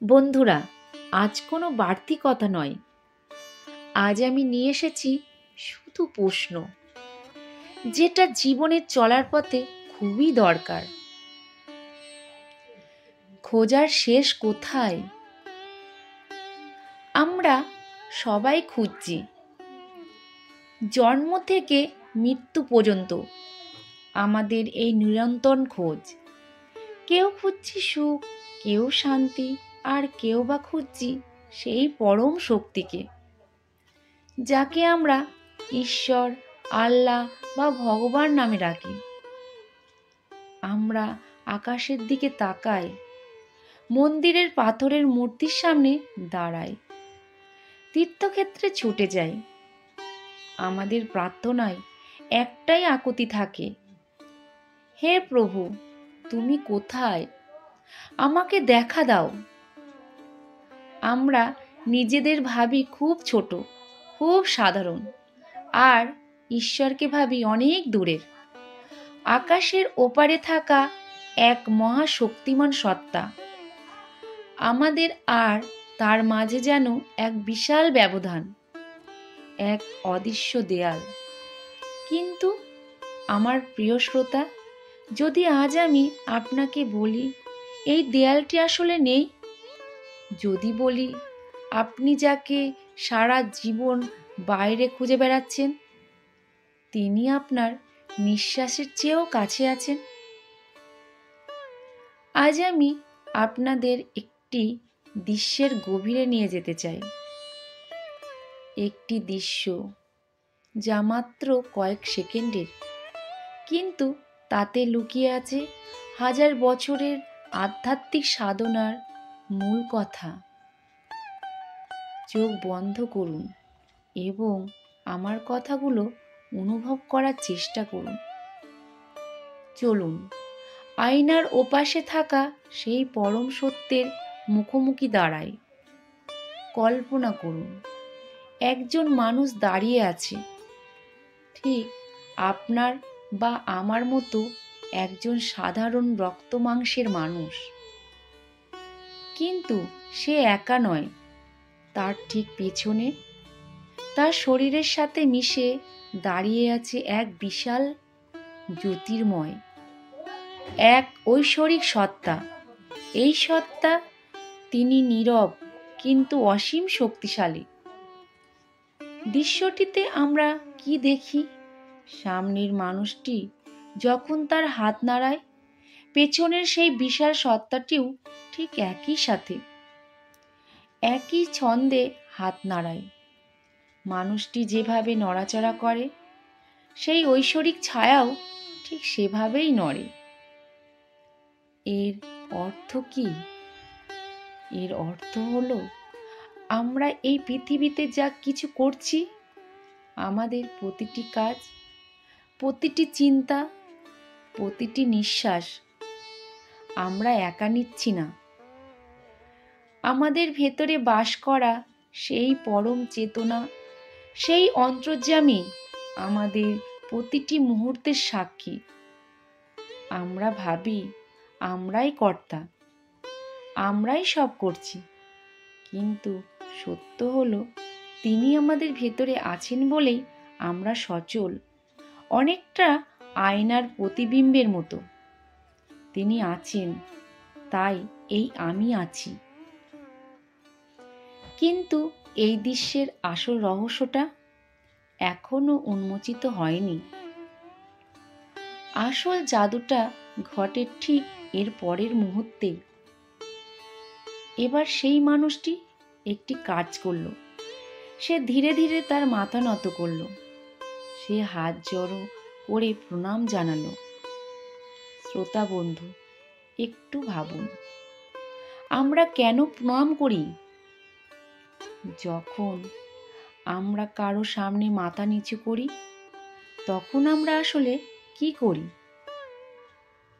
বন্ধুরা, আজ কোনো বাড়তি কথা নয়। আজ আমি নিয়ে এসেছি শুধু প্রশ্ন, যেটা জীবনের চলার পথে খুবই দরকার। খোঁজার শেষ কোথায়? আমরা সবাই খুঁজছি, জন্ম থেকে মৃত্যু পর্যন্ত আমাদের এই নিরন্তর খোঁজ। কেউ খুঁজছি সুখ, কেউ শান্তি, আর কেউ বা খুঁজছি সেই পরম শক্তিকে, যাকে আমরা ঈশ্বর, আল্লাহ বা ভগবান নামে ডাকি। আমরা আকাশের দিকে তাকাই, মন্দিরের পাথরের মূর্তির সামনে দাঁড়াই, তীর্থক্ষেত্রে ছুটে যাই। আমাদের প্রার্থনায় একটাই আকুতি থাকে, হে প্রভু, তুমি কোথায়? আমাকে দেখা দাও। আমরা নিজেদের ভাবি খুব ছোট, খুব সাধারণ, আর ঈশ্বরকে ভাবি অনেক দূরের, আকাশের ওপারে থাকা এক মহাশক্তিমান সত্তা। আমাদের আর তার মাঝে যেন এক বিশাল ব্যবধান, এক অদৃশ্য দেয়াল। কিন্তু আমার প্রিয় শ্রোতা, যদি আজ আমি আপনাকে বলি এই দেয়ালটি আসলে নেই, যদি বলি আপনি যাকে সারা জীবন বাইরে খুঁজে বেড়াচ্ছেন, তিনি আপনার নিঃশ্বাসের চেয়েও কাছে আছেন, আজ আমি আপনাদের একটি দৃশ্যের গভীরে নিয়ে যেতে চাই। একটি দৃশ্য যা মাত্র কয়েক সেকেন্ডের, কিন্তু তাতে লুকিয়ে আছে হাজার বছরের আধ্যাত্মিক সাধনার মূল কথা। চোখ বন্ধ করুন এবং আমার কথাগুলো অনুভব করার চেষ্টা করুন। চলুন আয়নার ওপাশে থাকা সেই পরম সত্যের মুখোমুখি দাঁড়াই। কল্পনা করুন, একজন মানুষ দাঁড়িয়ে আছে, ঠিক আপনার বা আমার মতো একজন সাধারণ রক্ত মাংসের মানুষ। কিন্তু সে একা নয়, তার ঠিক পেছনে, তার শরীরের সাথে মিশে দাঁড়িয়ে আছে এক বিশাল জ্যোতির্ময়, এক ঐশ্বরিক সত্তা। এই সত্তা, তিনি নীরব কিন্তু অসীম শক্তিশালী। দৃশ্যটিতে আমরা কি দেখি? সামনের মানুষটি যখন তার হাত নাড়ায়, পেছনের সেই বিশাল সত্তাটিও ঠিক একই সাথে, একই ছন্দে হাত নাড়ায়। মানুষটি যেভাবে নড়াচড়া করে, সেই ঐশ্বরিক ছায়াও ঠিক সেভাবেই নড়ে। এর অর্থ কি? এর অর্থ হলো, আমরা এই পৃথিবীতে যা কিছু করছি, আমাদের প্রতিটি কাজ, প্রতিটি চিন্তা, প্রতিটি নিঃশ্বাস, আমরা একা নিচ্ছি না। আমাদের ভেতরে বাস করা সেই পরম চেতনা, সেই অন্তর্যামী আমাদের প্রতিটি মুহূর্তের সাক্ষী। আমরা ভাবি আমরাই কর্তা, আমরাই সব করছি, কিন্তু সত্য হলো তিনি আমাদের ভেতরে আছেন বলেই আমরা সচল, অনেকটা আয়নার প্রতিবিম্বের মতো। তিনি আছেন, তাই এই আমি আছি। কিন্তু এই দৃশ্যের আসল রহস্যটা এখনো উন্মোচিত হয়নি। আসল জাদুটা ঘটে ঠিক এর পরের মুহূর্তেই। এবার সেই মানুষটি একটি কাজ করল। সে ধীরে ধীরে তার মাথা নত করল। সে হাত জড়ো করে প্রণাম জানালো। শ্রোতা বন্ধু, একটু ভাবুন, আমরা কেন প্রণাম করি? যখন আমরা কারো সামনে মাথা নিচু করি, তখন আমরা আসলে কি করি?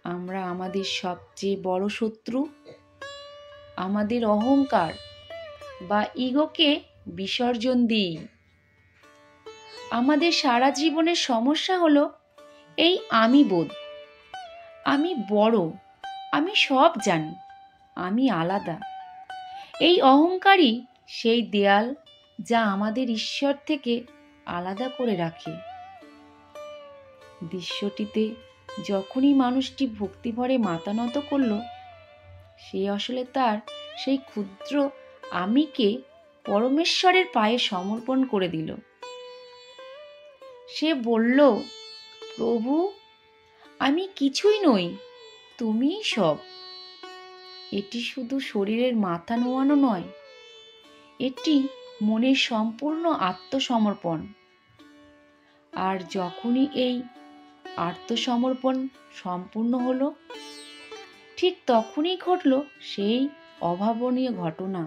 আমরা আমাদের সবচেয়ে বড় শত্রু, আমাদের অহংকার বা ইগোকে বিসর্জন দিই। আমাদের সারা জীবনের সমস্যা হলো এই আমি বোধ। আমি বড়, আমি সব জানি, আমি আলাদা। এই অহংকারই সেই দেয়াল যা আমাদের ঈশ্বর থেকে আলাদা করে রাখে। দৃশ্যটিতে যখনই মানুষটি ভক্তিভরে মাথা নত করল, সে আসলে তার সেই ক্ষুদ্র আমিকে পরমেশ্বরের পায়ে সমর্পণ করে দিল। সে বলল, প্রভু, আমি কিছুই নই, তুমিই সব। এটি শুধু শরীরের মাথা নোয়ানো নয়, এটি মনের সম্পূর্ণ আত্মসমর্পণ। আর যখনই এই আত্মসমর্পণ সম্পূর্ণ হলো, ঠিক তখনই ঘটল সেই অভাবনীয় ঘটনা।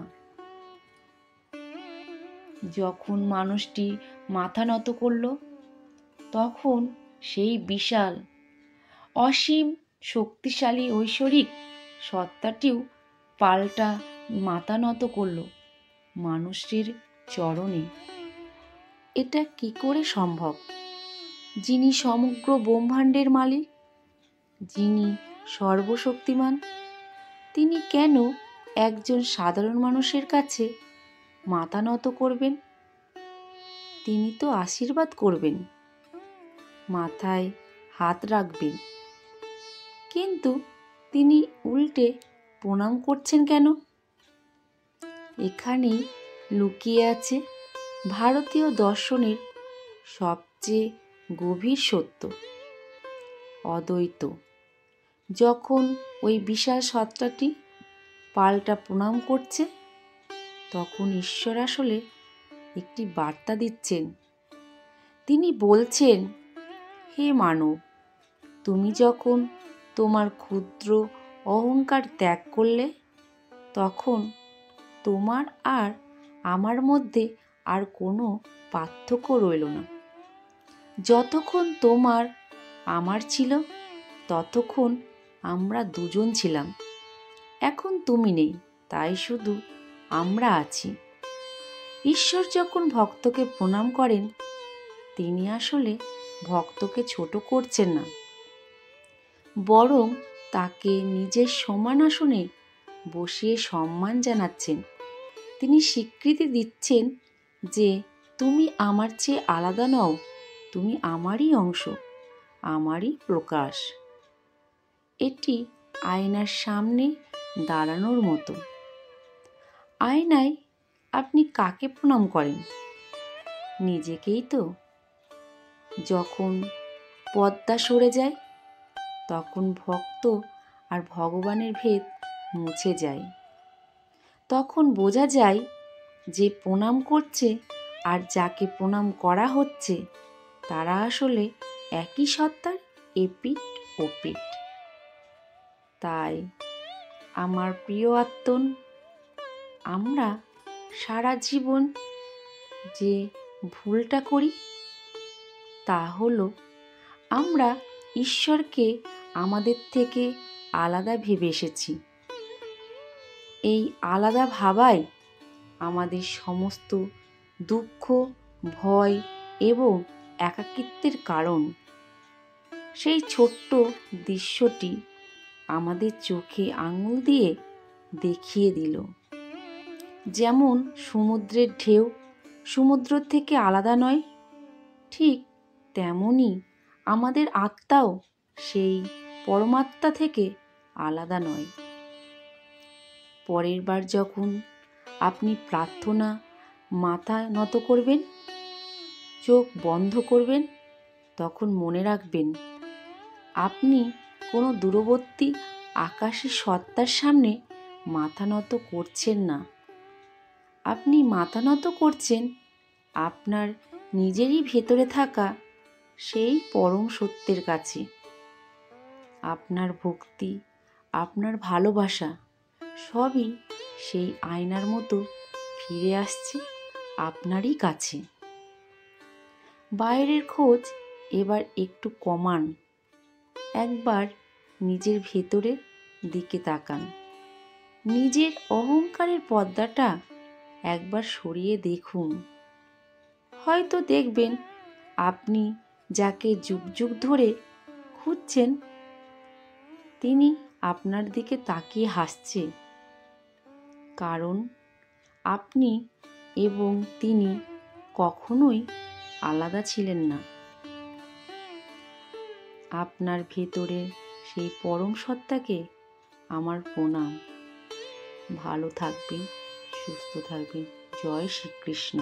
যখন মানুষটি মাথা নত করল, তখন সেই বিশাল, অসীম, শক্তিশালী ঐশ্বরিক সত্তাটিও পাল্টা মাথা নত করল মানুষটির চরণে। এটা কি করে সম্ভব? যিনি সমগ্র ব্রহ্মাণ্ডের মালিক, যিনি সর্বশক্তিমান, তিনি কেন একজন সাধারণ মানুষের কাছে মাথা নত করবেন? তিনি তো আশীর্বাদ করবেন, মাথায় হাত রাখবেন, কিন্তু তিনি উল্টে প্রণাম করছেন কেন? এখানেই লুকিয়ে আছে ভারতীয় দর্শনের সবচেয়ে গভীর সত্য, অদ্বৈত। যখন ওই বিশাল সত্তাটি পাল্টা প্রণাম করছে, তখন ঈশ্বর আসলে একটি বার্তা দিচ্ছেন। তিনি বলছেন, হে মানব, তুমি যখন তোমার ক্ষুদ্র অহংকার ত্যাগ করলে, তখন তোমার আর আমার মধ্যে আর কোনো পার্থক্য রইল না। যতক্ষণ তোমার আমার ছিল, ততক্ষণ আমরা দুজন ছিলাম। এখন তুমি নেই, তাই শুধু আমরা আছি। ঈশ্বর যখন ভক্তকে প্রণাম করেন, তিনি আসলে ভক্তকে ছোট করছেন না, বরং তাকে নিজের সমান আসনে বসিয়ে সম্মান জানাচ্ছেন। তিনি স্বীকৃতি দিচ্ছেন যে তুমি আমার চেয়ে আলাদা নও, তুমি আমারই অংশ, আমারই প্রকাশ। এটি আয়নার সামনে দাঁড়ানোর মতো। আয়নায় আপনি কাকে প্রণাম করেন? নিজেকেই তো। যখন পর্দা সরে যায়, তখন ভক্ত আর ভগবানের ভেদ মুছে যায়। তখন বোঝা যায় যে প্রণাম করছে আর যাকে প্রণাম করা হচ্ছে, তারা আসলে একই সত্তার এপিঠ ওপিঠ। তাই আমার প্রিয় আত্মন, আমরা সারা জীবন যে ভুলটা করি, তা হলো আমরা ঈশ্বরকে আমাদের থেকে আলাদা ভেবে এসেছি। এই আলাদা ভাবাই আমাদের সমস্ত দুঃখ, ভয় এবং একাকিত্বের কারণ। সেই ছোট্ট দৃশ্যটি আমাদের চোখে আঙুল দিয়ে দেখিয়ে দিল। যেমন সমুদ্রের ঢেউ সমুদ্র থেকে আলাদা নয়, ঠিক তেমনই আমাদের আত্মাও সেই পরমাত্মা থেকে আলাদা নয়। পরের বার যখন আপনি প্রার্থনা মাথা নত করবেন, চোখ বন্ধ করবেন, তখন মনে রাখবেন, আপনি কোনো দূরবর্তী আকাশী সত্তার সামনে মাথা নত করছেন না। আপনি মাথা নত করছেন আপনার নিজেরই ভেতরে থাকা সেই পরম সত্যের কাছে। আপনার ভক্তি, আপনার ভালোবাসা সবই সেই আয়নার মতো ফিরে আসছে আপনারই কাছে। বাইরের খোঁজ এবার একটু কমান, একবার নিজের ভেতরের দিকে তাকান। নিজের অহংকারের পর্দাটা একবার সরিয়ে দেখুন। হয়তো দেখবেন আপনি যাকে যুগ যুগ ধরে খুঁজছেন, তিনি আপনার দিকে তাকিয়ে হাসছে। কারণ আপনি এবং তিনি কখনোই আলাদা ছিলেন না। আপনার ভেতরে সেই পরম সত্তাকে আমার প্রণাম। ভালো থাকবেন, সুস্থ থাকবেন। জয় শ্রীকৃষ্ণ।